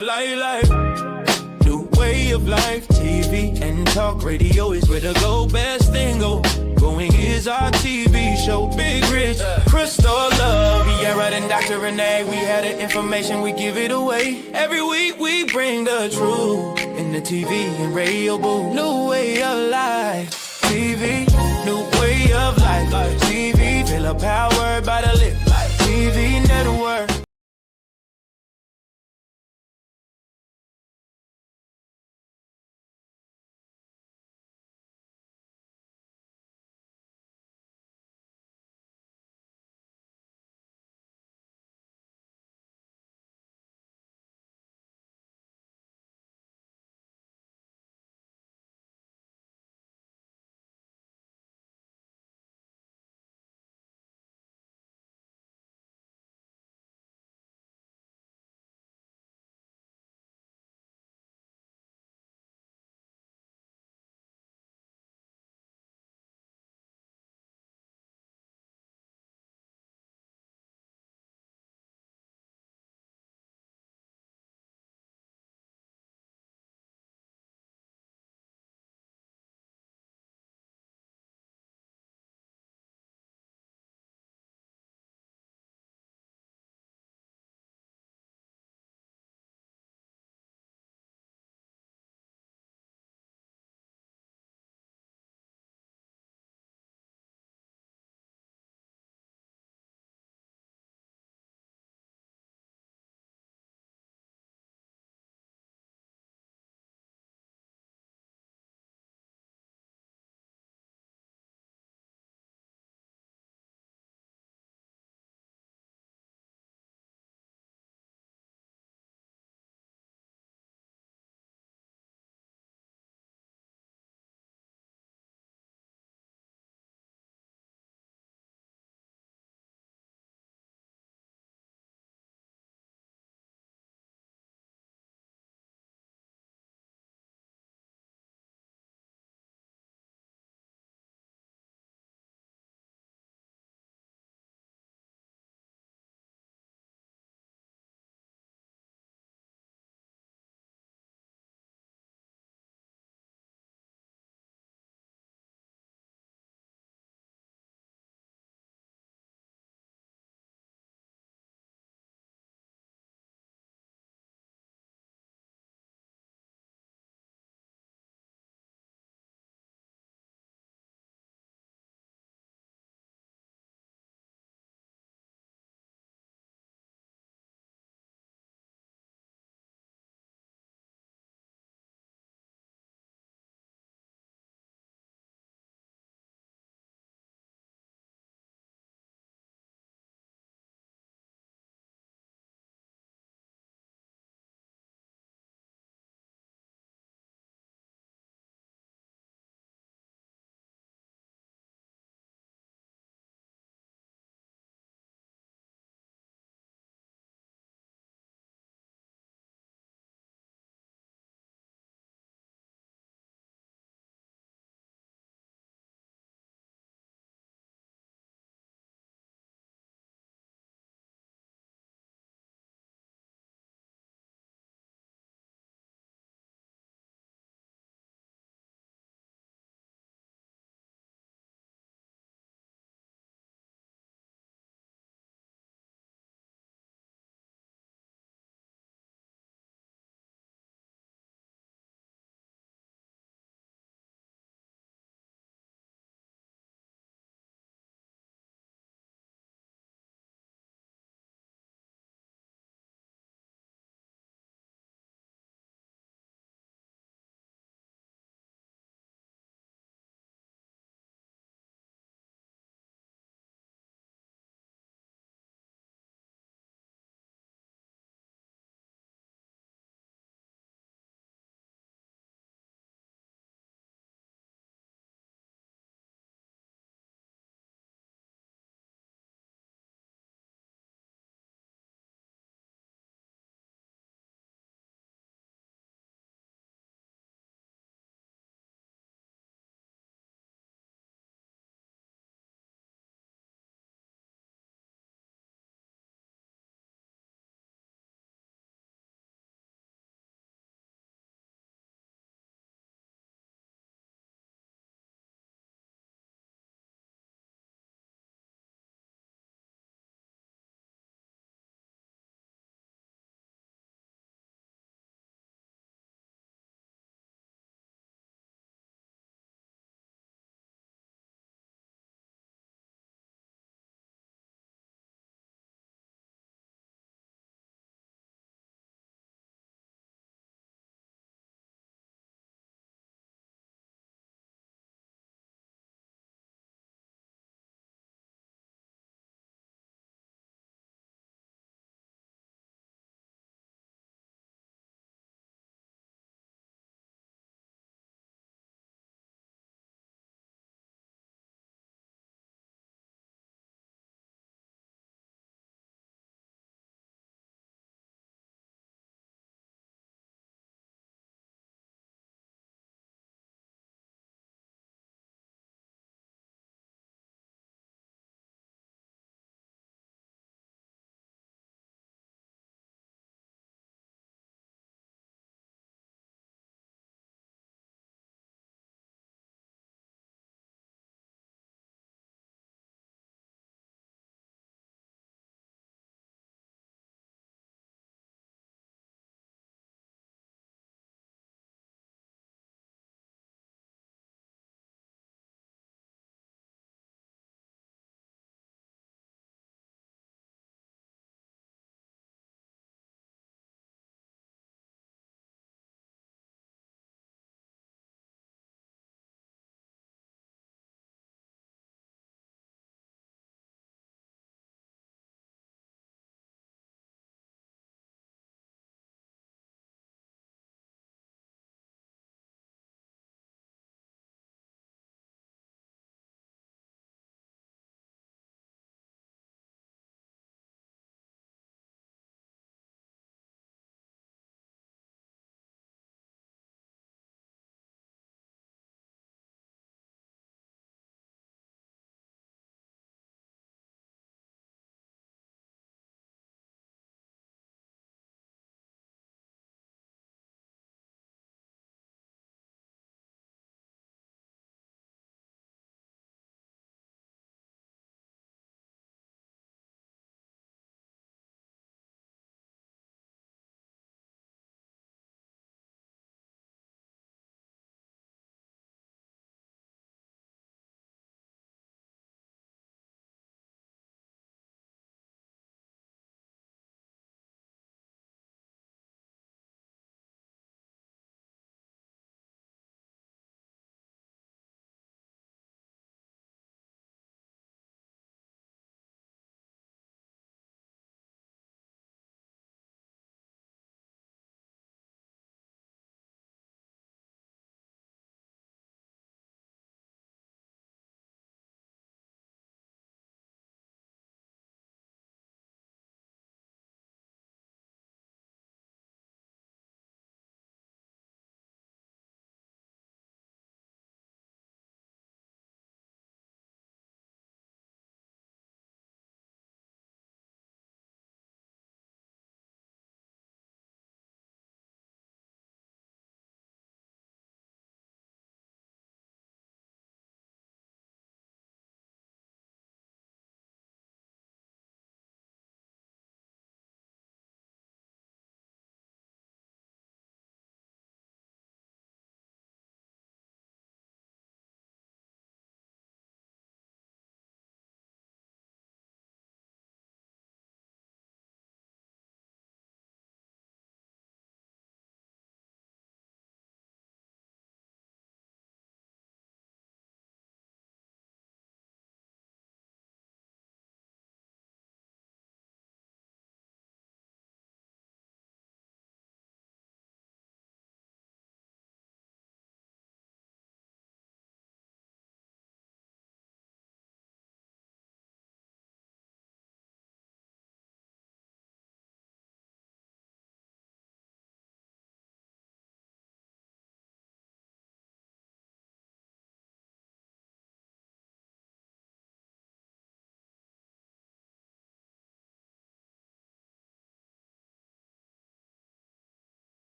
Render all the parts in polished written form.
Life, new way of life. TV and talk radio is where the go. Best thing going is our TV show. Big Rich, Crystal Love, yeah, right, and Dr. Renee. We had the information, we give it away. Every week we bring the truth in the TV and radio booth. New way of life. TV, new way of life. TV, feel powered by the lip. TV network.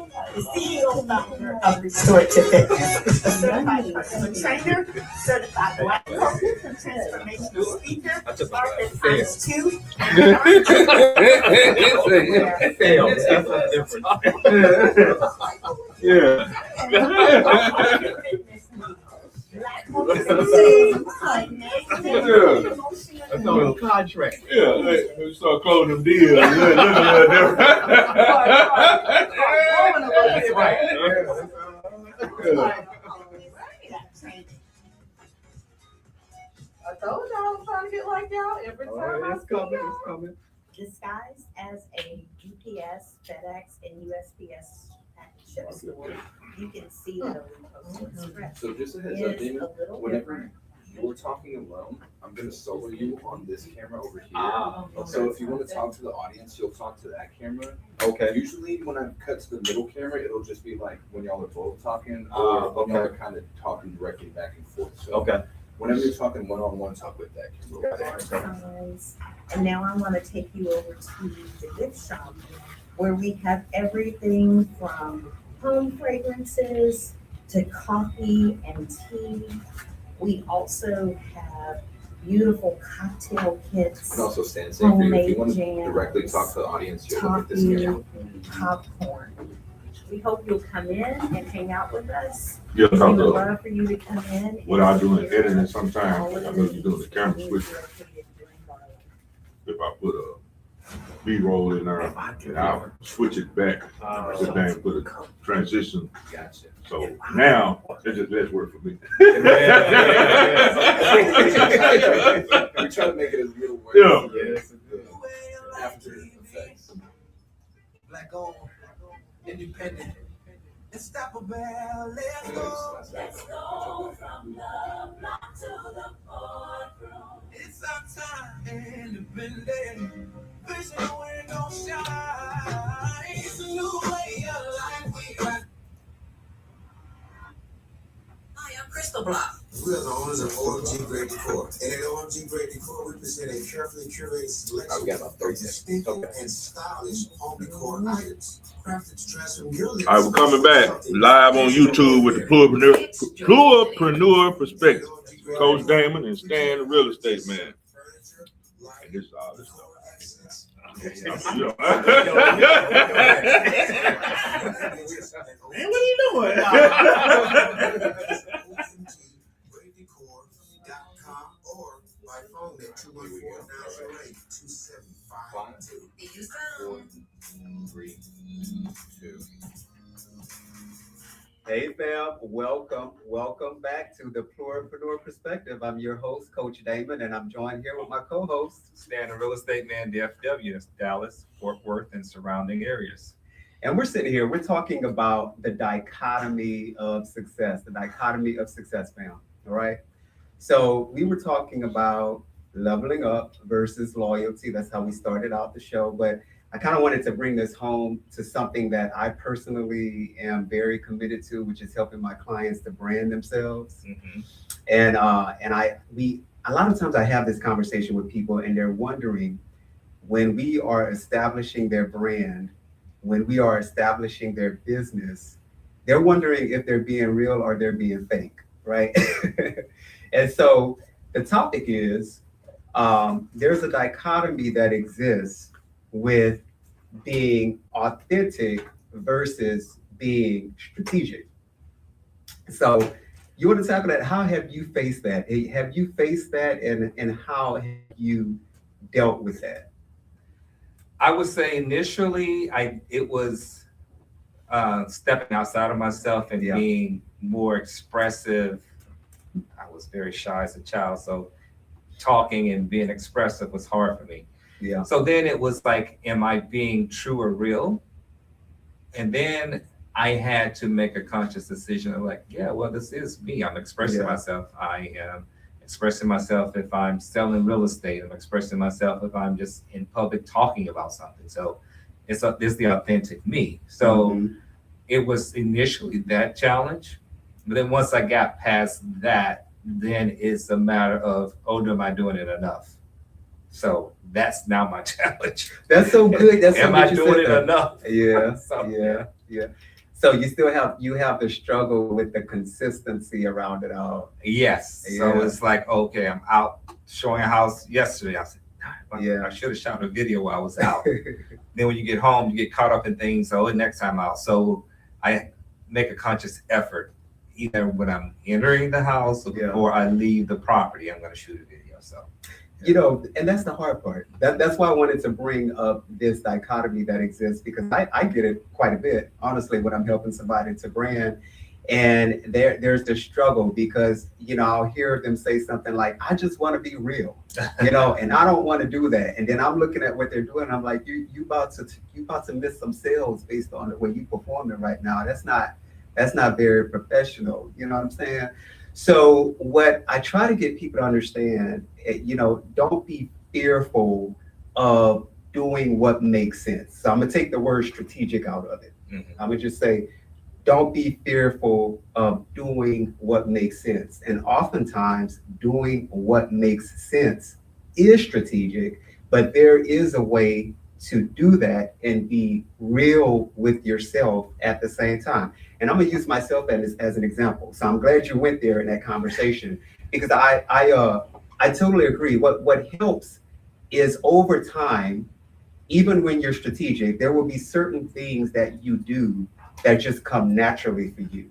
the CEO founder of Restorative Fitness, a certified personal trainer, certified life coach, and transformational speaker, Martha times two. That's on the contract. Yeah, they start closing them deals. Look a little different. That's right. I told y'all I was trying to get like y'all every time I see y'all. It's coming. Disguised as a UPS, FedEx, and USPS ship store, you can see the Postal Express. So just a heads It up, is Damon, a little whenever different. you're talking alone, I'm gonna solo you on this camera over here. Okay. So if you want to talk to the audience, you'll talk to that camera. Okay. Usually when I cut to the middle camera, it'll just be like when y'all are both talking, or okay. when y'all are kind of talking directly back and forth. So Okay. whenever you're talking one-on-one, talk with that camera. And now I want to take you over to the gift shop where we have everything from home fragrances to coffee and tea. We also have beautiful cocktail kits, And also stand safe for you. If you want to homemade directly jams, talk to the audience, you'll look at this camera. popcorn. We hope you'll come in and hang out with us. You'll We talk would to love for you to come in. without doing editing sometime. I know you're doing the camera switch. If I put a B-roll in there, and I'll switch it back. Sit down and put a transition. Gotcha. So now, it's just less work for me. We try to make it as little work. Yeah. After effects. Black owned, independent, unstoppable. Let's go. Let's go from the block to the boardroom. It's our time, independent. Vision, we're gonna shine. It's a new way of life we got. Hi, I'm Crystal Block. We are the owners of OMG Great Decor. And at OMG Great Decor, we present a carefully curated selection we got about 30 of distinctive seconds. and stylish home decor items crafted to transform your living. All right, we're coming back live on YouTube with the Plurapreneur Perspective. Coach Damon and Stan, the real estate man. And this is all this stuff. Man, what are you doing? OMGGreatDecor.com or by phone at 214-908-2752. 3, 2. Hey fam, welcome back to the Pluraprener Perspective. I'm your host, Coach Damon, and I'm joined here with my co-host, Stan, the real estate man, DFW, that's Dallas, Fort Worth, and surrounding areas. and we're sitting here, we're talking about the dichotomy of success, fam, all right? So we were talking about leveling up versus loyalty. That's how we started out the show, but I kind of wanted to bring this home to something that I personally am very committed to, which is helping my clients to brand themselves. Mm-hmm. And a lot of times I have this conversation with people and they're wondering, when we are establishing their brand, when we are establishing their business, they're wondering if they're being real or they're being fake, right? And so the topic is, there's a dichotomy that exists with being authentic versus being strategic. So you want to tackle that? How have you faced that? Have you faced that, and how have you dealt with that? I would say initially, it was stepping outside of myself and being more expressive. I was very shy as a child, so talking and being expressive was hard for me. Yeah. So then it was like, am I being true or real? And then I had to make a conscious decision of like, yeah, well, this is me. I'm expressing myself. I am expressing myself if I'm selling real estate. I'm expressing myself if I'm just in public talking about something. So this is the authentic me. So it was initially that challenge. But then once I got past that, then it's a matter of, am I doing it enough? So that's now my challenge. That's so good. That's Am I doing it enough? Yeah, So, yeah. So you have the struggle with the consistency around it all. Yes. So Yeah. it's like, okay, I'm out showing a house yesterday. I said, Yeah. I should have shot a video while I was out. Then when you get home, you get caught up in things. Oh, next time out. So I make a conscious effort, either when I'm entering the house or Yeah. before I leave the property, I'm going to shoot a video. So, You know, and that's the hard part. That's why I wanted to bring up this dichotomy that exists, because I get it quite a bit, honestly, when I'm helping somebody to brand. And there's the struggle because, you know, I'll hear them say something like, I just want to be real, you know, and I don't want to do that. And then I'm looking at what they're doing. And I'm like, you about to miss some sales based on the way you performing right now. That's not very professional. You know what I'm saying? So what I try to get people to understand, you know, don't be fearful of doing what makes sense. So I'm gonna take the word strategic out of it. Mhm. I'm gonna just say, don't be fearful of doing what makes sense. And oftentimes doing what makes sense is strategic, but there is a way to do that and be real with yourself at the same time. And I'm gonna use myself as an example. So I'm glad you went there in that conversation, because I totally agree. What helps is over time, even when you're strategic, there will be certain things that you do that just come naturally for you.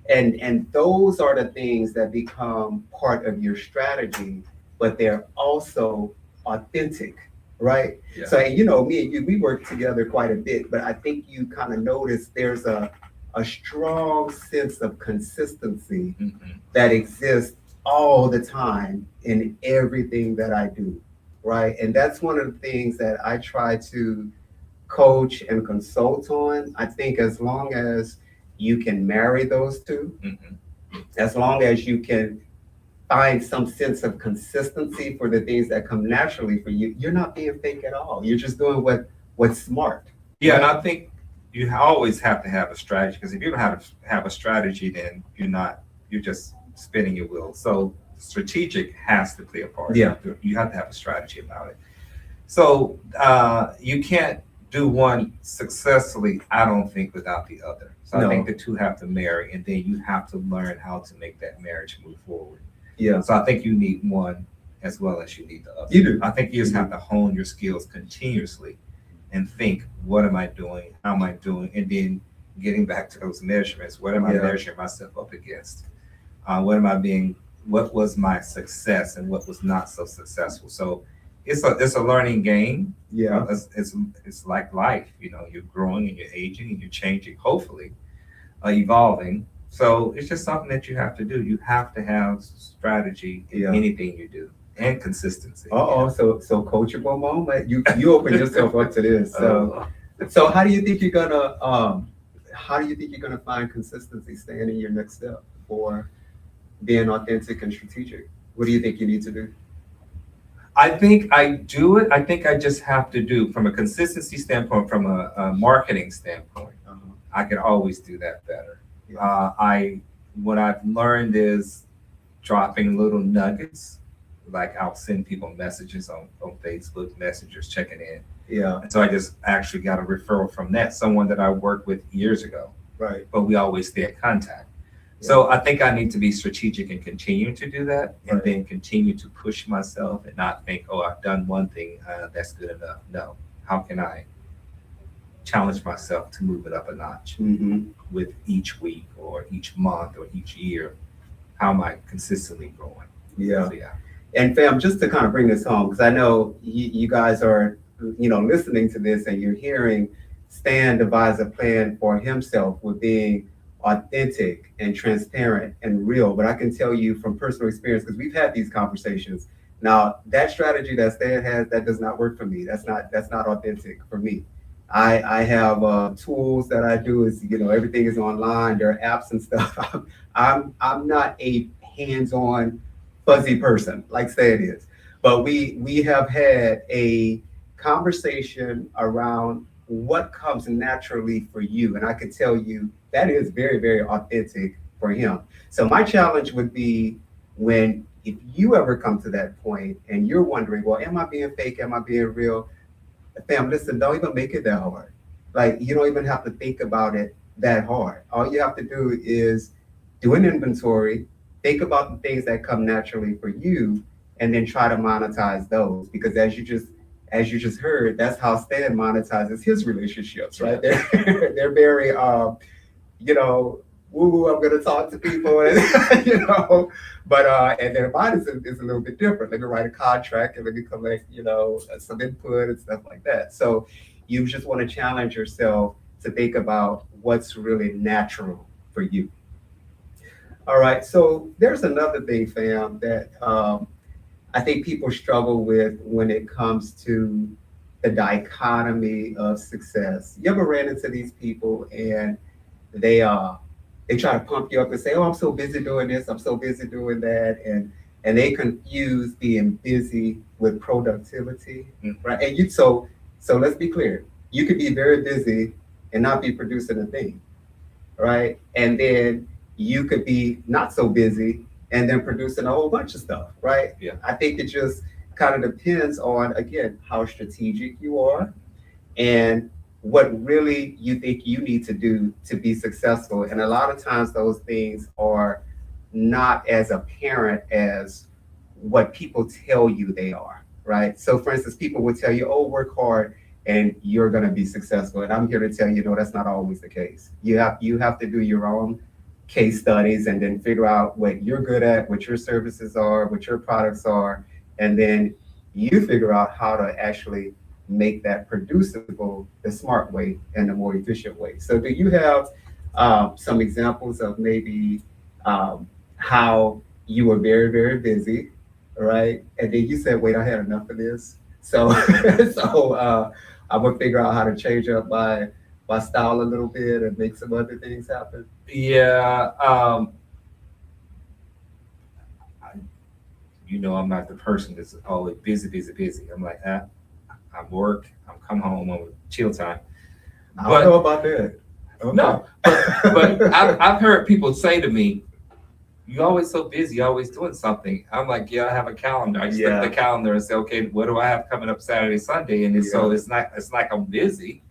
And those are the things that become part of your strategy, but they're also authentic, right? Yeah. So, you know, me and you, we work together quite a bit, but I think you kind of notice there's a strong sense of consistency Mhm. that exists all the time in everything that I do, right? And that's one of the things that I try to coach and consult on. I think as long as you can marry those two, Mhm. as long as you can find some sense of consistency for the things that come naturally for you, you're not being fake at all. You're just doing what's smart. Yeah, and I think you always have to have a strategy, because if you don't have a strategy, then you're just spinning your wheels. So strategic has to play a part. Yeah. You have to have a strategy about it. So you can't do one successfully, I don't think, without the other. So No. I think the two have to marry, and then you have to learn how to make that marriage move forward. Yeah. So I think you need one as well as you need the other. You do. I think you just have to hone your skills continuously and think, what am I doing? How am I doing? And then getting back to those measurements, what am I Yeah. measuring myself up against? What was my success and what was not so successful? So it's a learning game. Yeah. It's like life, you know, you're growing and you're aging and you're changing, hopefully, evolving. So it's just something that you have to do. You have to have strategy in Yeah. anything you do, and consistency. So coachable moment. You open yourself up to this. So how do you think you're gonna find consistency staying in your next step for being authentic and strategic? What do you think you need to do? I think I do it. I think I just have to do, from a consistency standpoint, from a marketing standpoint, I can always do that better. Yeah. What I've learned is dropping little nuggets. Like I'll send people messages on Facebook, messengers checking in. Yeah. And so I just actually got a referral from that, someone that I worked with years ago, Right. but we always stay in contact. So I think I need to be strategic and continue to do that, and Right. then continue to push myself and not think, oh, I've done one thing, that's good enough. No, how can I challenge myself to move it up a notch Mm-hmm. with each week or each month or each year? How am I consistently growing? Yeah. So, yeah. And fam, just to kind of bring this home, because I know you guys are, you know, listening to this and you're hearing Stan devise a plan for himself with being authentic and transparent and real. But I can tell you from personal experience, because we've had these conversations. Now, that strategy that Stan has, that does not work for me. That's not authentic for me. I have tools that I do. Is, you know, everything is online. There are apps and stuff. I'm not a hands-on fuzzy person like Stan is. But we have had a conversation around what comes naturally for you, and I can tell you that is very, very authentic for him. So my challenge would be, if you ever come to that point and you're wondering, well, am I being fake? Am I being real? Fam, listen, don't even make it that hard. Like, you don't even have to think about it that hard. All you have to do is do an inventory, think about the things that come naturally for you, and then try to monetize those. Because as you just heard, that's how Stan monetizes his relationships, right? They're very you know, woo, I'm gonna talk to people, and you know, but and their mine is a little bit different. Let me write a contract and let me collect, you know, some input and stuff like that. So you just want to challenge yourself to think about what's really natural for you. All right, so there's another thing, fam, that I think people struggle with when it comes to the dichotomy of success. You ever ran into these people and they try to pump you up and say, "Oh, I'm so busy doing this, I'm so busy doing that," and they confuse being busy with productivity, right? And so let's be clear: you could be very busy and not be producing a thing, right? And then you could be not so busy and then producing a whole bunch of stuff, right? Yeah. I think it just kind of depends on, again, how strategic you are and what really you think you need to do to be successful. And a lot of times those things are not as apparent as what people tell you they are, right? So for instance, people will tell you, "Oh, work hard and you're going to be successful." And I'm here to tell you, no, that's not always the case. You have to do your own case studies and then figure out what you're good at, what your services are, what your products are, and then you figure out how to actually make that producible the smart way and the more efficient way. So do you have some examples of maybe how you were very, very busy, right? And then you said, "Wait, I had enough of this." So I'm gonna figure out how to change up my style a little bit and make some other things happen. Yeah, you know, I'm not the person that's always busy, busy, busy. I'm like, I'm work, I'm come home on chill time. I don't know about that. Okay. No, but I've heard people say to me, "You always so busy, you always doing something." I'm like, "Yeah, I have a calendar. I just look at the calendar and say, okay, what do I have coming up Saturday, Sunday?" And so it's like I'm busy.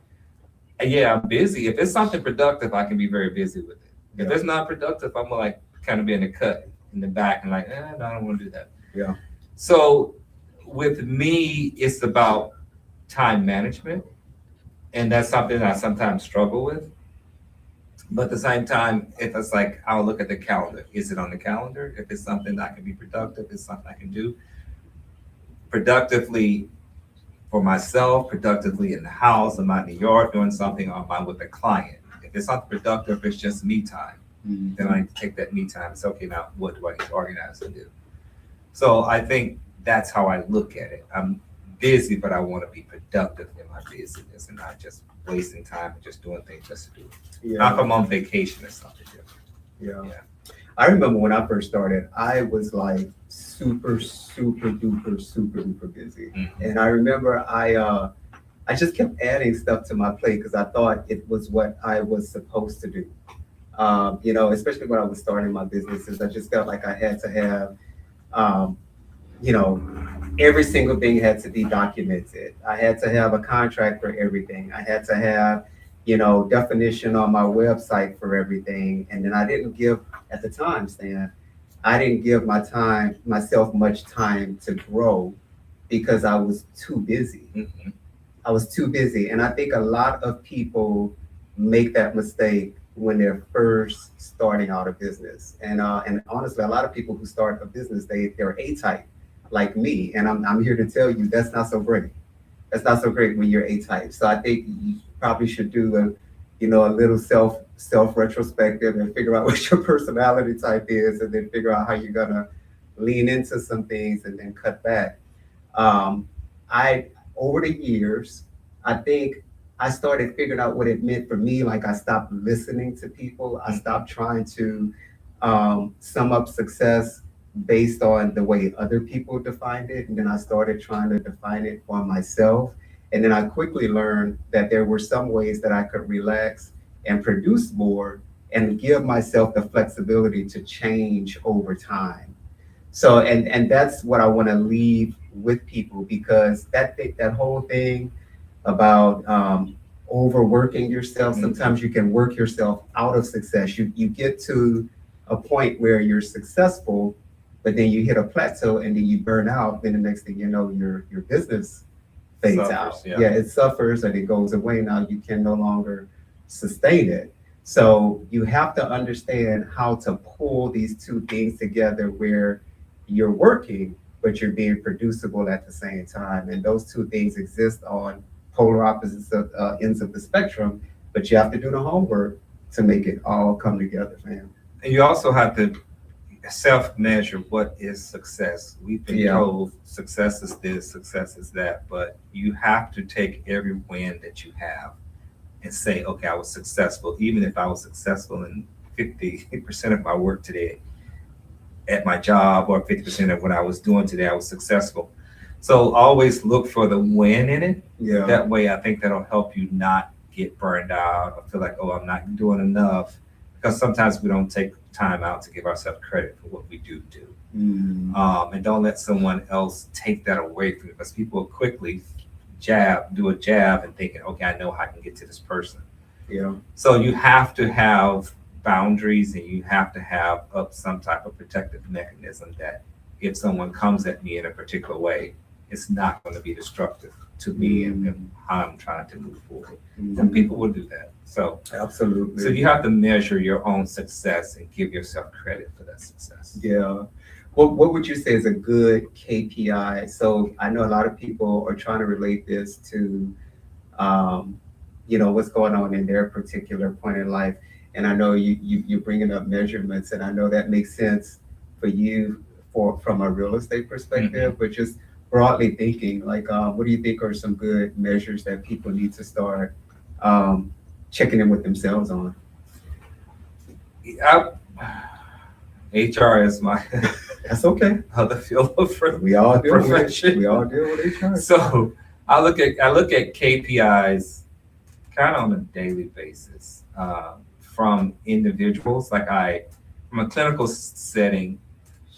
And yeah, I'm busy. If it's something productive, I can be very busy with it. If it's not productive, I'm like kind of be in the cut in the back and like, no, I don't want to do that. Yeah. So with me, it's about time management. And that's something that I sometimes struggle with. But at the same time, if it's like, I'll look at the calendar. Is it on the calendar? If it's something that can be productive, it's something I can do productively for myself, productively in the house, I'm out in the yard doing something, or I'm with a client. If it's not productive, it's just me time. Then I need to take that me time. It's okay, now what do I need to organize and do? So I think that's how I look at it. I'm busy, but I want to be productive in my busyness and not just wasting time and just doing things just to do it. Yeah. Not if I'm on vacation or something different. Yeah. I remember when I first started, I was like super duper busy. And I remember I just kept adding stuff to my plate because I thought it was what I was supposed to do. You know, especially when I was starting my businesses, I just felt like I had to have, you know, every single thing had to be documented. I had to have a contract for everything. I had to have, you know, definition on my website for everything. And then I didn't give, at the time, Stan, I didn't give myself much time to grow because I was too busy. I was too busy. And I think a lot of people make that mistake when they're first starting out a business. And honestly, a lot of people who start a business, they're A-type like me. And I'm here to tell you that's not so great. That's not so great when you're A-type. So I think you probably should do a little self retrospective and figure out what your personality type is, and then figure out how you're gonna lean into some things and then cut back. Over the years, I think I started figuring out what it meant for me. Like I stopped listening to people. I stopped trying to sum up success based on the way other people defined it. And then I started trying to define it for myself. And then I quickly learned that there were some ways that I could relax and produce more and give myself the flexibility to change over time. So, and that's what I want to leave with people, because that whole thing about overworking yourself. Mhm. Sometimes you can work yourself out of success. You get to a point where you're successful, but then you hit a plateau and then you burn out. Then the next thing you know, your business fades Suffers, out. yeah. It suffers and it goes away. Now you can no longer sustain it. So you have to understand how to pull these two things together where you're working, but you're being producible at the same time. And those two things exist on polar opposites of ends of the spectrum, but you have to do the homework to make it all come together, fam. And you also have to self-measure what is success. We've been Yeah. told success is this, success is that, but you have to take every win that you have and say, okay, I was successful, even if I was successful in 50% of my work today at my job, or 50% of what I was doing today, I was successful. So always look for the win in it. Yeah. That way, I think that'll help you not get burned out or feel like, oh, I'm not doing enough. Because sometimes we don't take time out to give ourselves credit for what we do. Mm. And don't let someone else take that away from you, because people quickly do a jab and thinking, okay, I know how I can get to this person. Yeah. So you have to have boundaries, and you have to have some type of protective mechanism that if someone comes at me in a particular way, it's not going to be destructive to me and how I'm trying to move forward. And people will do that. So Absolutely. you have to measure your own success and give yourself credit for that success. Yeah. What would you say is a good KPI? So I know a lot of people are trying to relate this to, what's going on in their particular point in life. And I know you're bringing up measurements, and I know that makes sense for you from a real estate perspective, but just broadly thinking, like, what do you think are some good measures that people need to start checking in with themselves on? HR is my That's okay. other field of We all deal with it. profession. We all deal with HR. So I look at KPIs kind of on a daily basis from individuals. Like from a clinical setting,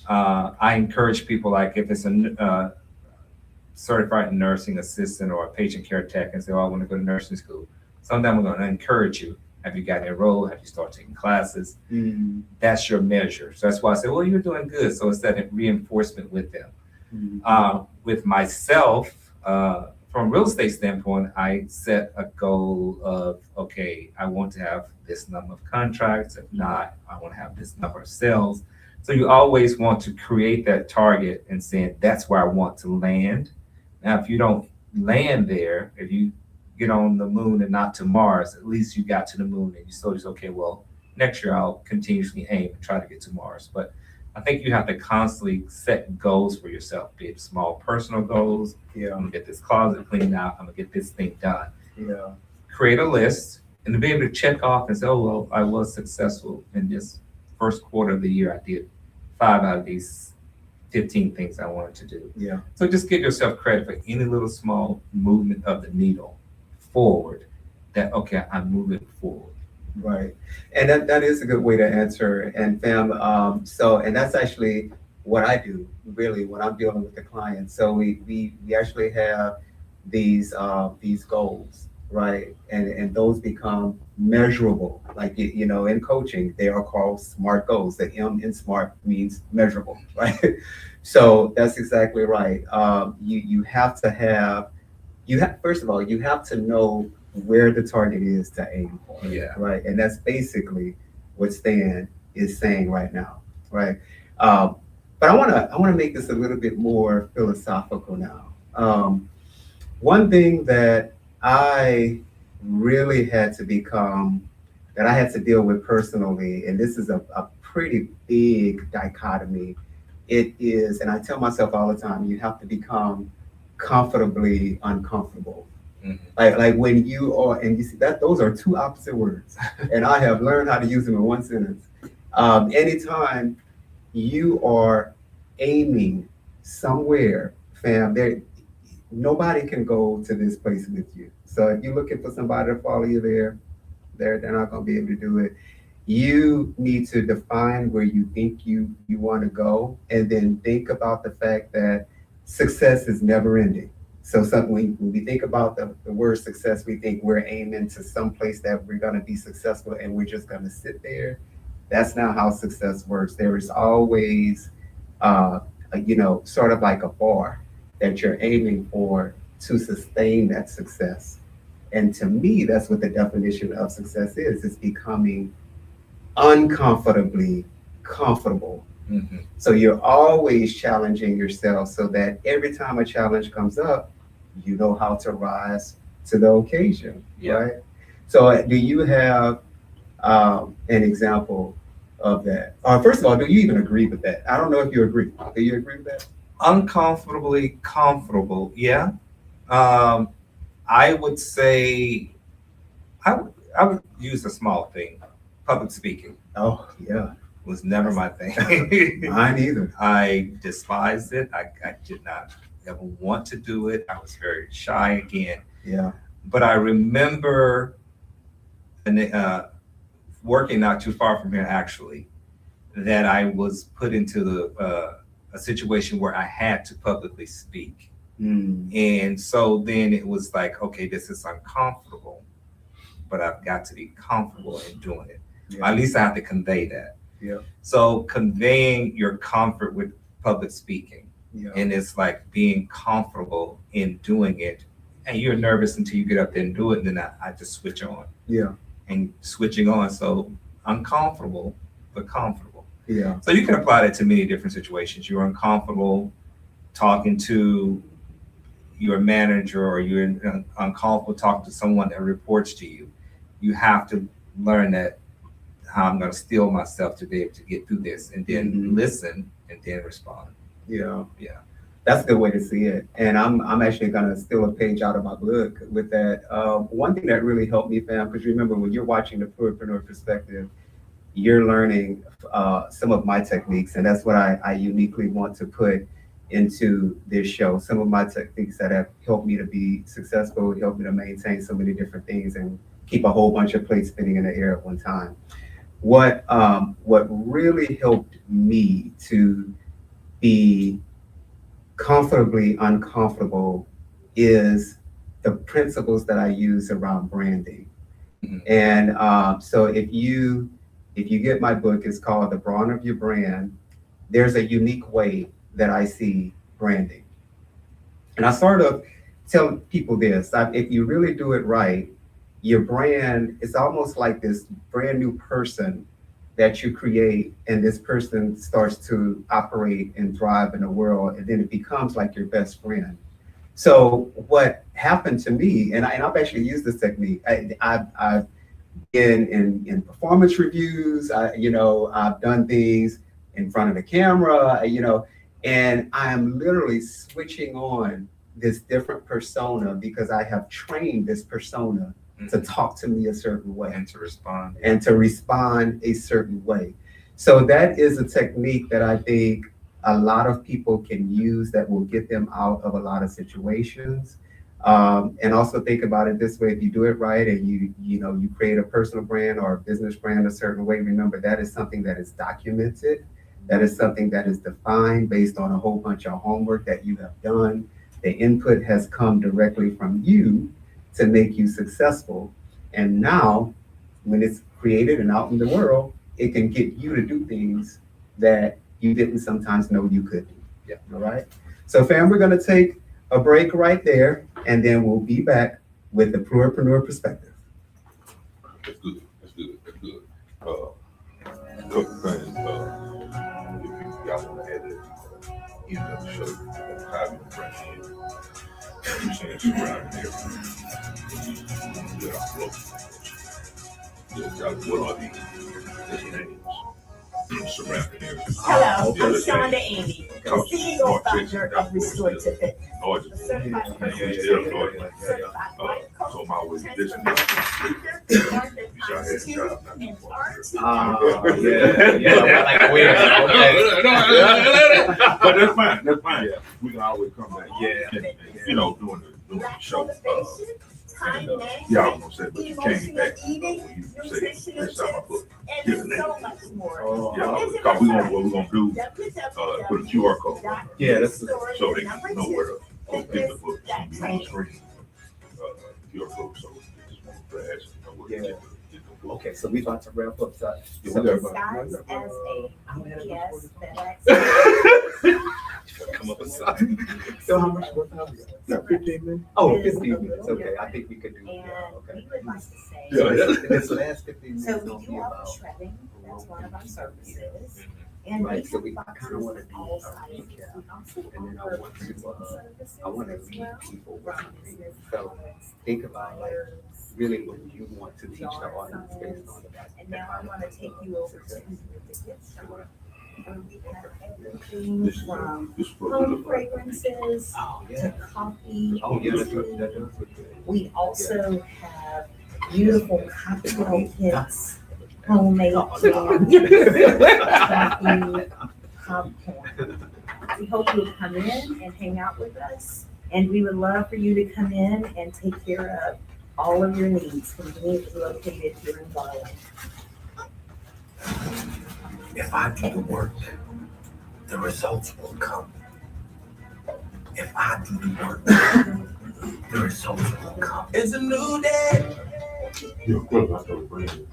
I encourage people, like if it's a certified nursing assistant or a patient care tech, and say, oh, I want to go to nursing school. Sometimes we're going to encourage you. Have you gotten enrolled? Have you started taking classes? That's your measure. So that's why I say, well, you're doing good. So it's that reinforcement with them. With myself, from a real estate standpoint, I set a goal of, okay, I want to have this number of contracts. If not, I want to have this number of sales. So you always want to create that target and saying, that's where I want to land. Now, if you don't land there, if you get on the moon and not to Mars, at least you got to the moon, and you still just, okay, well, next year I'll continuously aim and try to get to Mars. But I think you have to constantly set goals for yourself, be it small personal goals. Yeah. I'm gonna get this closet cleaned out. I'm gonna get this thing done. Yeah. Create a list and to be able to check off and say, oh, well, I was successful in this first quarter of the year. I did 5 out of these 15 things I wanted to do. Yeah. So just give yourself credit for any little small movement of the needle forward, that, okay, I'm moving forward. Right. And that is a good way to answer. And fam, and that's actually what I do really when I'm dealing with the client. So we actually have these goals, right? And those become measurable. Like, in coaching, they are called SMART goals. The M in SMART means measurable, right? So that's exactly right. You have to have, first of all, you have to know where the target is to aim for. Yeah. Right. And that's basically what Stan is saying right now. Right. But I want to make this a little bit more philosophical now. One thing that I really had to that I had to deal with personally, and this is a pretty big dichotomy. It is, and I tell myself all the time, you have to become comfortably uncomfortable. Like when you are, and you see that those are two opposite words, and I have learned how to use them in one sentence. Anytime you are aiming somewhere, fam, nobody can go to this place with you. So if you're looking for somebody to follow you there, they're not going to be able to do it. You need to define where you think you want to go, and then think about the fact that success is never ending. So something when we think about the word success, we think we're aiming to some place that we're going to be successful and we're just going to sit there. That's not how success works. There is always, sort of like a bar that you're aiming for to sustain that success. And to me, that's what the definition of success is. It's becoming uncomfortably comfortable. Mm-hmm. So you're always challenging yourself so that every time a challenge comes up, you know how to rise to the occasion, right? So do you have an example of that? First of all, do you even agree with that? I don't know if you agree. Do you agree with that? Uncomfortably comfortable, yeah. I would say I would use a small thing. Public speaking Oh, yeah. was never my thing. Mine either. I despised it. I did not ever want to do it. I was very shy again. Yeah. But I remember working not too far from here, actually, that I was put into a situation where I had to publicly speak. And so then it was like, okay, this is uncomfortable, but I've got to be comfortable in doing it. Yeah. At least I have to convey that. Yeah. So conveying your comfort with public speaking, Yeah. and it's like being comfortable in doing it, and you're nervous until you get up there and do it, and then I just switch on. Yeah. And switching on, so uncomfortable but comfortable. Yeah. So you can apply that to many different situations. You're uncomfortable talking to your manager, or you're uncomfortable talking to someone that reports to you. You have to learn that how I'm going to steel myself to be able to get through this, and then listen and then respond. Yeah. Yeah. That's a good way to see it. And I'm actually going to steal a page out of my book with that. One thing that really helped me, fam, because remember, when you're watching the Pluraprener Perspective, you're learning some of my techniques. And that's what I uniquely want to put into this show. Some of my techniques that have helped me to be successful, helped me to maintain so many different things and keep a whole bunch of plates spinning in the air at one time. What really helped me to be comfortably uncomfortable is the principles that I use around branding. Mm-hmm. And so if you get my book, it's called The Brawn of Your Brand. There's a unique way that I see branding. And I sort of tell people this, if you really do it right, your brand is almost like this brand new person that you create, and this person starts to operate and thrive in the world, and then it becomes like your best friend. So what happened to me, and I've actually used this technique, I've been in performance reviews, I've done things in front of the camera, and I'm literally switching on this different persona because I have trained this persona to talk to me a certain way And to respond. and to respond a certain way. So that is a technique that I think a lot of people can use that will get them out of a lot of situations. And also think about it this way: if you do it right and you create a personal brand or a business brand a certain way, remember that is something that is documented. That is something that is defined based on a whole bunch of homework that you have done. The input has come directly from you to make you successful. And now, when it's created and out in the world, it can get you to do things that you didn't sometimes know you could do. Yeah. All right. So fam, we're going to take a break right there, and then we'll be back with the Pluraprener Perspective. That's good. That's good. That's good. A couple things. If y'all want to add it in the show, how you bring in. You saying surrounding everything. Yeah, what are these names? Surrounding everything. Hello, Okay, I'm let's Shonda see. Amy, Come, CEO North founder Texas, of Restorative Fit. North, Certified personal yeah, trainer, North. certified life coach, So my way, this transformational speaker, author, You should have had a institute, job, not and too artist. But that's fine. That's fine. We can always come back. Doing the show. Y'all gonna say, but you came back when you say this out my book. Give the name. Yeah, because what we're gonna do, put a QR code. Yeah, that's So they can know where to particular for TV on the screen. Your approach, so just want to ask, what Yeah. get the flow. Okay, so we about to wrap up. So, Yeah, so we got Disguised as a UPS, FedEx. come up with something. So how much? What time we got? Yeah, 15 minutes. Oh, Is 15 a minutes. little Okay, I think we could do And that. Okay. we would like to say. Yeah, yeah. This last 15 So minutes we gonna do be all about. the shredding, that's one of our services. And Right, we so have we kinda boxes wanna of do all a sizes. recap. We also And then I offer want to, printing services I want to as leave well. people with From something. business So cards, think about like flyers, really what you want to teach the audience based on that. And now I want to take you over to the gift shop. Where we have everything This from this home program. fragrances Oh, to yeah. coffee. Oh, yeah, that tea. does look good. We also have beautiful cocktail kits, homemade coffee, popcorn. We hope you'll come in and hang out with us, and we would love for you to come in and take care of all of your needs, conveniently located here in Garland. If I do the work, the results will come. If I do the work, the results will come. It's a new day, Yeah, of course, I told Brandon.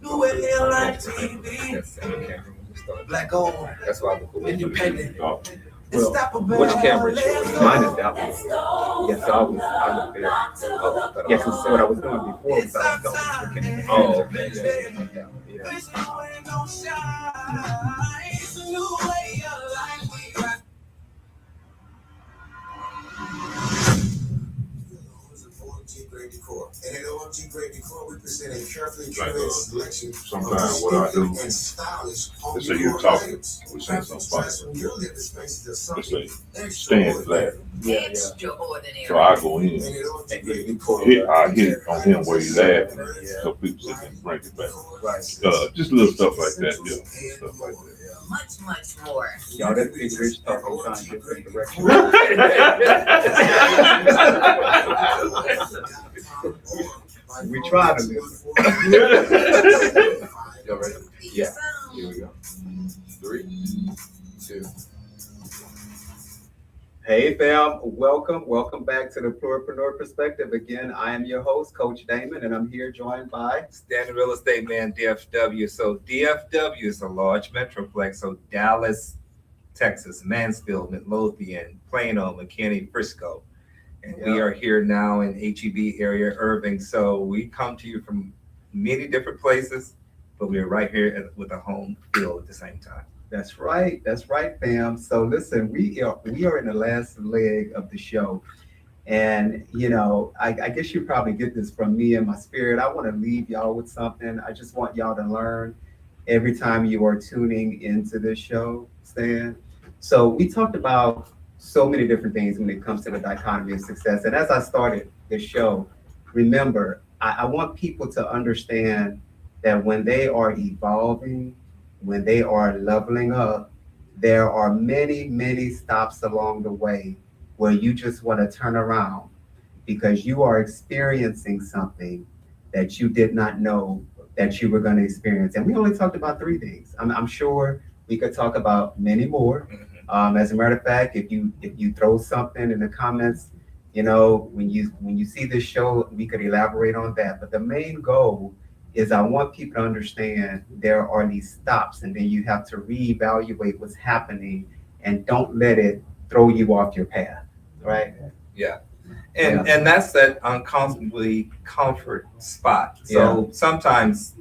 new way of life TV. Yes, and the camera when we start. Black on, That's why I look away. independent, Oh, unstoppable. Which camera is yours? Mine is that one. Yes, so I was there. Oh, Yes, so what I was doing before was I was going. Oh, okay. Yeah. Wish you ain't gon' shine. It's a new way of life we got. OMG Great Decor. And at OMG Great Decor, we present a carefully Like, curated selection sometimes what I do, and stylish home let's say you're decor talking, items. we say something funny. From your living spaces or Let's something say, stand flat. Yeah, Extraordinary. So I go in, And at OMG Great yeah. Decor, I hit on him where he's at, Yeah. so people say can bring it back. Right. Just little stuff like that, yeah, stuff like that. Much, much more. Y'all, that big rich talk, I'm trying to get in the direction. We tried to listen. Y'all ready? Yeah. Here we go. 3, 2. Hey fam, welcome back to the Pluraprener Perspective. Again, I am your host, Coach Damon, and I'm here joined by Standard Real Estate Man, DFW. So DFW is a large metroplex. So Dallas, Texas, Mansfield, Midlothian, Plano, McKinney, Frisco. And we are here now in HEB area, Irving. So we come to you from many different places, but we're right here with a home feel at the same time. That's right, fam. So listen, we are in the last leg of the show. And you know, I guess you probably get this from me and my spirit. I want to leave y'all with something. I just want y'all to learn every time you are tuning into this show, Stan. So we talked about so many different things when it comes to the dichotomy of success. And as I started this show, remember, I want people to understand that when they are evolving, when they are leveling up, there are many, many stops along the way where you just want to turn around because you are experiencing something that you did not know that you were going to experience. And we only talked about 3 things. I'm sure we could talk about many more. As a matter of fact, if you throw something in the comments, you know, when you see this show, we could elaborate on that. But the main goal is I want people to understand there are these stops, and then you have to reevaluate what's happening and don't let it throw you off your path, right? Yeah. And that's that uncomfortably comfort spot. So sometimes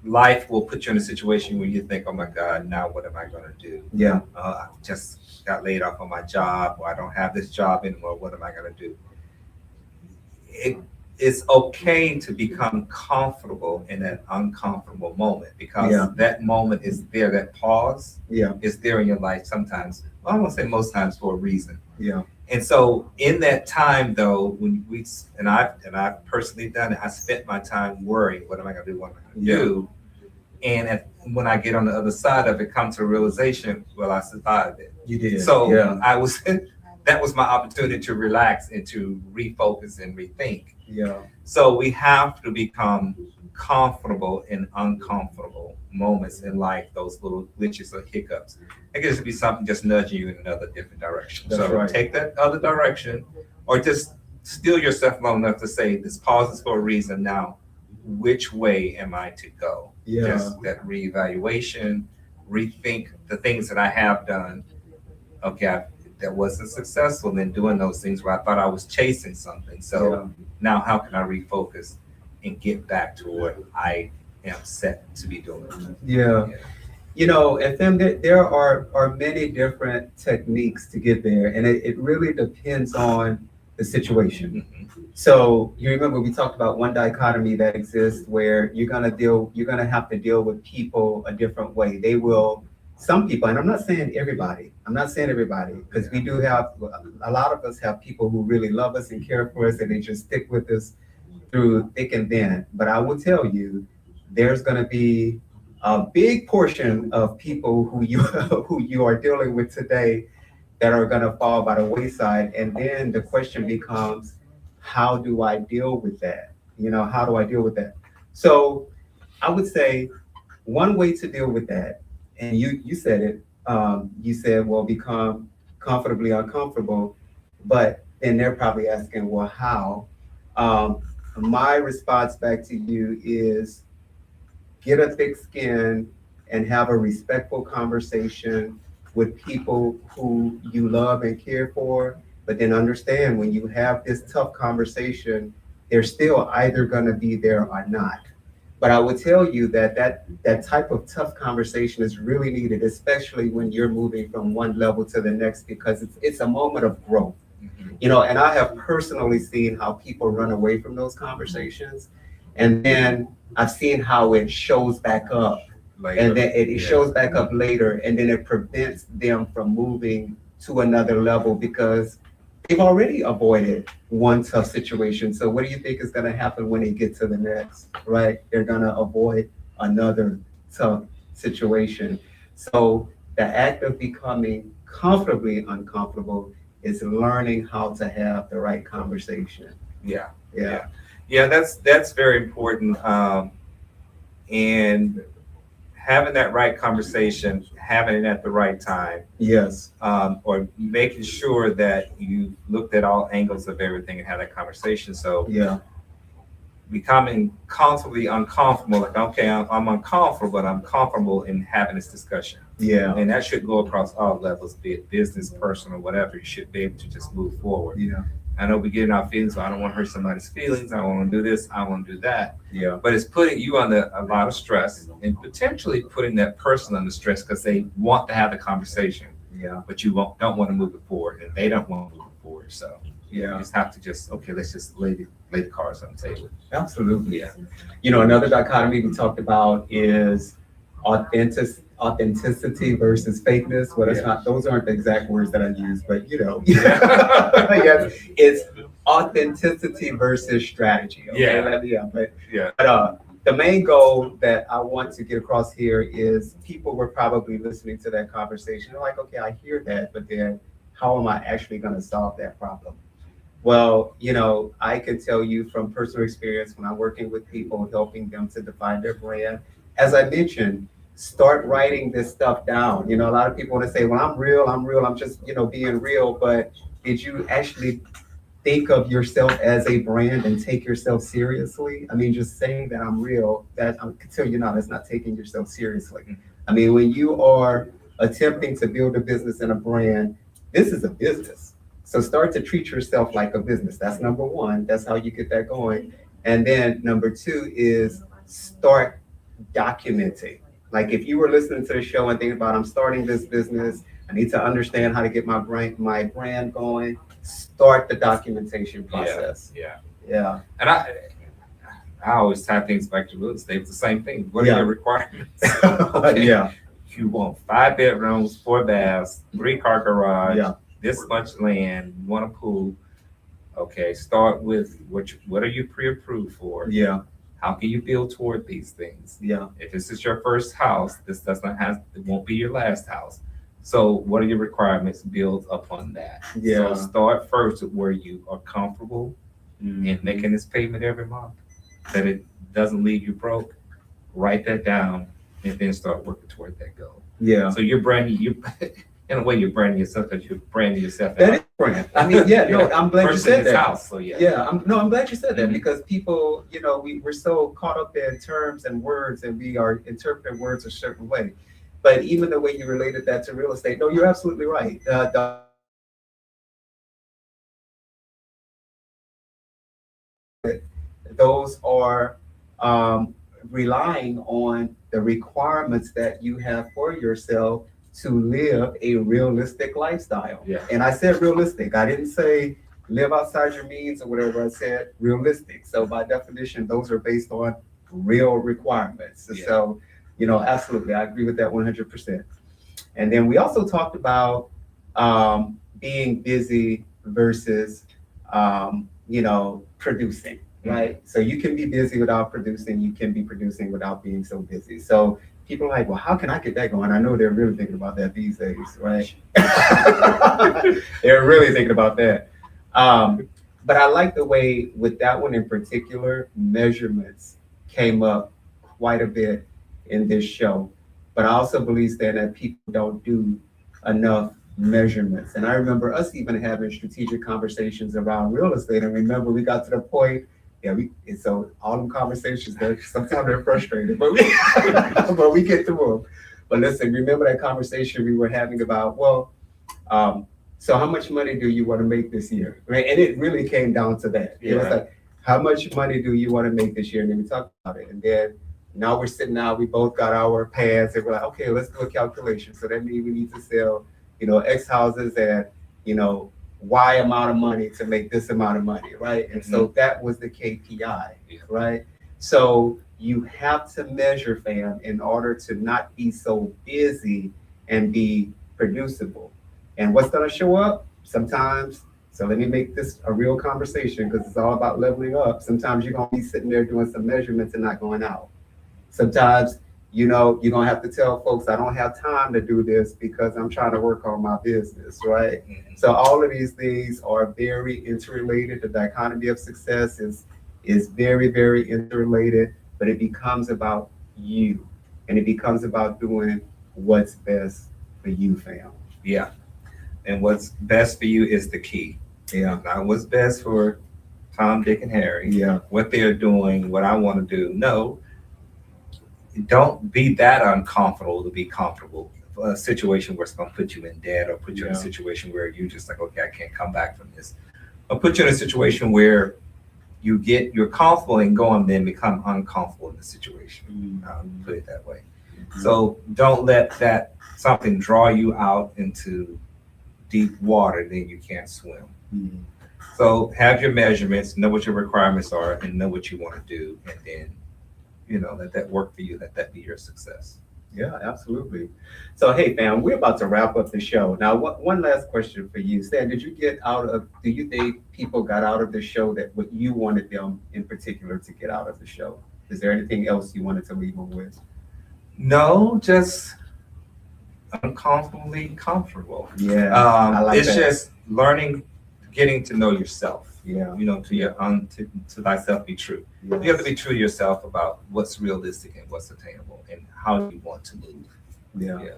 life will put you in a situation where you think, oh my God, now what am I going to do? Yeah. I just got laid off on my job, or I don't have this job anymore. What am I going to do? It's okay to become comfortable in that uncomfortable moment because that moment is there, that pause is there in your life sometimes. Well, I won't say most times for a reason. Yeah. And so in that time though, when I've personally done it, I spent my time worrying, what am I going to do? What am I going to do? And when I get on the other side of it, come to a realization, well, I survived it. You did. So that was my opportunity to relax and to refocus and rethink. Yeah. So we have to become comfortable in uncomfortable moments in life, those little glitches or hiccups. It could just be something just nudging you in another different direction. That's So right. take that other direction, or just still yourself long enough to say, this pause is for a reason. Now, which way am I to go? Yeah. Just that reevaluation, rethink the things that I have done. Okay, that wasn't successful in doing those things where I thought I was chasing something. So now how can I refocus and get back to what I am set to be doing? Yeah. You know, and then there are many different techniques to get there, and it really depends on the situation. So you remember we talked about one dichotomy that exists where you're gonna have to deal with people a different way. They will, some people, and I'm not saying everybody, because we do have, a lot of us have people who really love us and care for us, and they just stick with us through thick and thin. But I will tell you, there's gonna be a big portion of people who you are dealing with today that are gonna fall by the wayside. And then the question becomes, how do I deal with that? You know, how do I deal with that? So I would say one way to deal with that, and you said it, you said, well, become comfortably uncomfortable, but then they're probably asking, well, how? My response back to you is get a thick skin and have a respectful conversation with people who you love and care for. But then understand, when you have this tough conversation, they're still either gonna be there or not. But I would tell you that type of tough conversation is really needed, especially when you're moving from one level to the next, because it's a moment of growth. You know, and I have personally seen how people run away from those conversations. And then I've seen how it shows back up. Later. And then it shows back up later, and then it prevents them from moving to another level because they've already avoided one tough situation. So what do you think is gonna happen when they get to the next, right? They're gonna avoid another tough situation. So the act of becoming comfortably uncomfortable is learning how to have the right conversation. Yeah. Yeah. Yeah, that's very important. And having that right conversation, having it at the right time, Yes. or making sure that you looked at all angles of everything and had that conversation. So Yeah. becoming comfortably uncomfortable, like, okay, I'm uncomfortable, but I'm comfortable in having this discussion. Yeah. And that should go across all levels, be it business, personal, whatever. You should be able to just move forward. Yeah. I know we get in our feelings, so I don't want to hurt somebody's feelings. I don't want to do this. I want to do that. Yeah. But it's putting you under a lot of stress and potentially putting that person under stress because they want to have the conversation, Yeah. but you don't want to move it forward, and they don't want to move it forward. So you Yeah. just have to okay, let's just lay the cards on the table. Absolutely. Yeah. You know, another dichotomy we talked about is authenticity versus fakeness. Well, that's not; those aren't the exact words that I use, but you know, yes, it's authenticity versus strategy. Okay? But the main goal that I want to get across here is people were probably listening to that conversation. They're like, okay, I hear that, but then how am I actually going to solve that problem? Well, you know, I can tell you from personal experience when I'm working with people, helping them to define their brand. As I mentioned, start writing this stuff down. You know, a lot of people want to say, well, I'm real, I'm just, you know, being real. But did you actually think of yourself as a brand and take yourself seriously? I mean, just saying that I'm real, that I can tell you now, that's not taking yourself seriously. I mean, when you are attempting to build a business and a brand, this is a business. So start to treat yourself like a business. That's number one. That's how you get that going. And then number two is start documenting. Like if you were listening to the show and thinking about, I'm starting this business, I need to understand how to get my brand going, start the documentation process. Yeah. And I always tie things back to real estate. It's the same thing. What are your requirements? Yeah. You want 5 bedrooms, 4 baths, 3-car garage, Yeah. this much land, you want a pool. Okay, start with what are you pre-approved for? Yeah. How can you build toward these things? Yeah. If this is your first house, it won't be your last house. So what are your requirements? Build upon that. Yeah. So start first with where you are comfortable in making this payment every month. That it doesn't leave you broke, write that down and then start working toward that goal. Yeah. So you're branding, you in a way you're branding yourself because you're branding yourself. That is brand. I mean, yeah, no, I'm glad you Versus said his that. house, so yeah. Yeah, I'm glad you said that Mhm. because people, we're so caught up in terms and words and we are interpreting words a certain way. But even the way you related that to real estate, no, you're absolutely right. Those are relying on the requirements that you have for yourself to live a realistic lifestyle. Yeah. And I said realistic. I didn't say live outside your means or whatever. I said realistic. So by definition, those are based on real requirements. Yeah. So, absolutely, I agree with that 100%. And then we also talked about being busy versus, producing. Right. So you can be busy without producing. You can be producing without being so busy. So people are like, well, how can I get that going? I know they're really thinking about that these days, right? They're really thinking about that. But I like the way with that one in particular, measurements came up quite a bit in this show. But I also believe that people don't do enough measurements. And I remember us even having strategic conversations around real estate. And remember, we got to the point. And so all them conversations, sometimes they're frustrating, but we get through them. But listen, remember that conversation we were having about, so how much money do you want to make this year? Right? And it really came down to that. Yeah. It was like, how much money do you want to make this year? And then we talked about it. And then now we're sitting down, we both got our pads and we're like, okay, let's do a calculation. So that means we need to sell, X houses at, Y amount of money to make this amount of money, right? And so that was the KPI, right? So you have to measure, fam, in order to not be so busy and be producible. And what's gonna show up? Sometimes, so let me make this a real conversation because it's all about leveling up. Sometimes you're gonna be sitting there doing some measurements and not going out. Sometimes, you're gonna have to tell folks, I don't have time to do this because I'm trying to work on my business, right? Mm-hmm. So all of these things are very interrelated. The dichotomy of success is very, very interrelated, but it becomes about you and it becomes about doing what's best for you, fam. Yeah. And what's best for you is the key. Yeah. Not what's best for Tom, Dick, and Harry. Yeah. What they're doing, what I want to do. No. Don't be that uncomfortable to be comfortable. A situation where it's going to put you in debt or put you in a situation where you're just like, okay, I can't come back from this. Or put you in a situation where you're comfortable and go and then become uncomfortable in the situation. Put it that way. So don't let that something draw you out into deep water, then you can't swim. So have your measurements, know what your requirements are, and know what you want to do, and then let that work for you, let that be your success. Yeah, absolutely. So, hey, fam, we're about to wrap up the show. Now, one last question for you. Stan, do you think people got out of the show that what you wanted them in particular to get out of the show? Is there anything else you wanted to leave them with? No, just uncomfortably comfortable. Yeah, I like it's that. just learning, getting to know yourself. Yeah. To thyself be true. Yes. You have to be true to yourself about what's realistic and what's attainable and how you want to move. Yeah.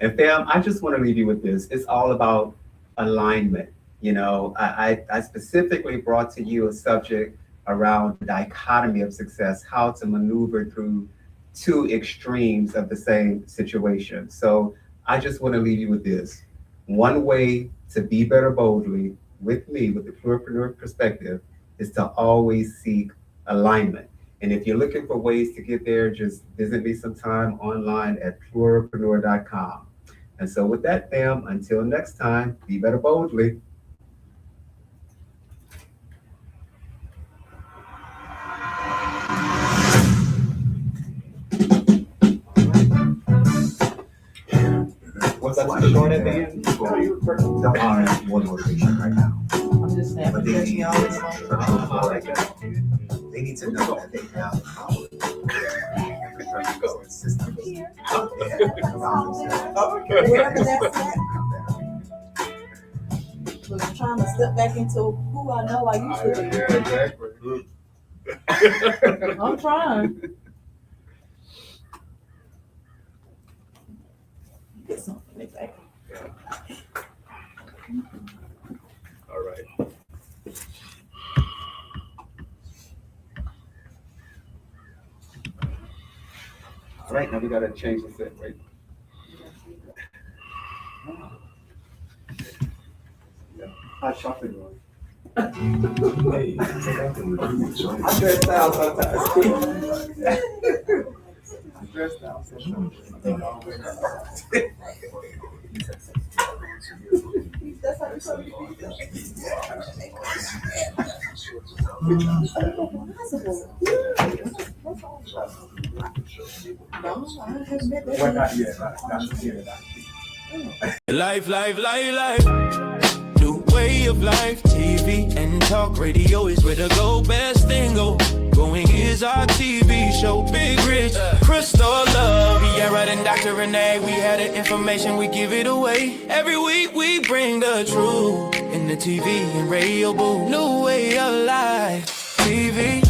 And fam, I just want to leave you with this. It's all about alignment. I specifically brought to you a subject around the dichotomy of success, how to maneuver through two extremes of the same situation. So I just want to leave you with this. One way to be better boldly with me, with the Pluraprener Perspective, is to always seek alignment. And if you're looking for ways to get there, just visit me sometime online at plurapreneur.com. And so with that, fam, until next time, be better boldly. What's that short at the end? One motivation right now. I'm just saying, But but they you need always to want they need to know that they have the power to go consistently. Wherever that's at. Was trying to step back into who I know I used to be. Yeah, exactly. I'm trying. Get something exactly. All right. All right, now we gotta change the set, right? How's shopping going? I dressed out sometimes. I dressed out sometimes. That's how it's going to Life, life, life, life. New way of life. TV and talk radio is where to go. Best thing going is our TV show. Big Rich, Crystal Love. Yeah, right, and Dr. Renee. We had the information, we give it away. Every week we bring the truth in the TV and radio booth. New way of life. TV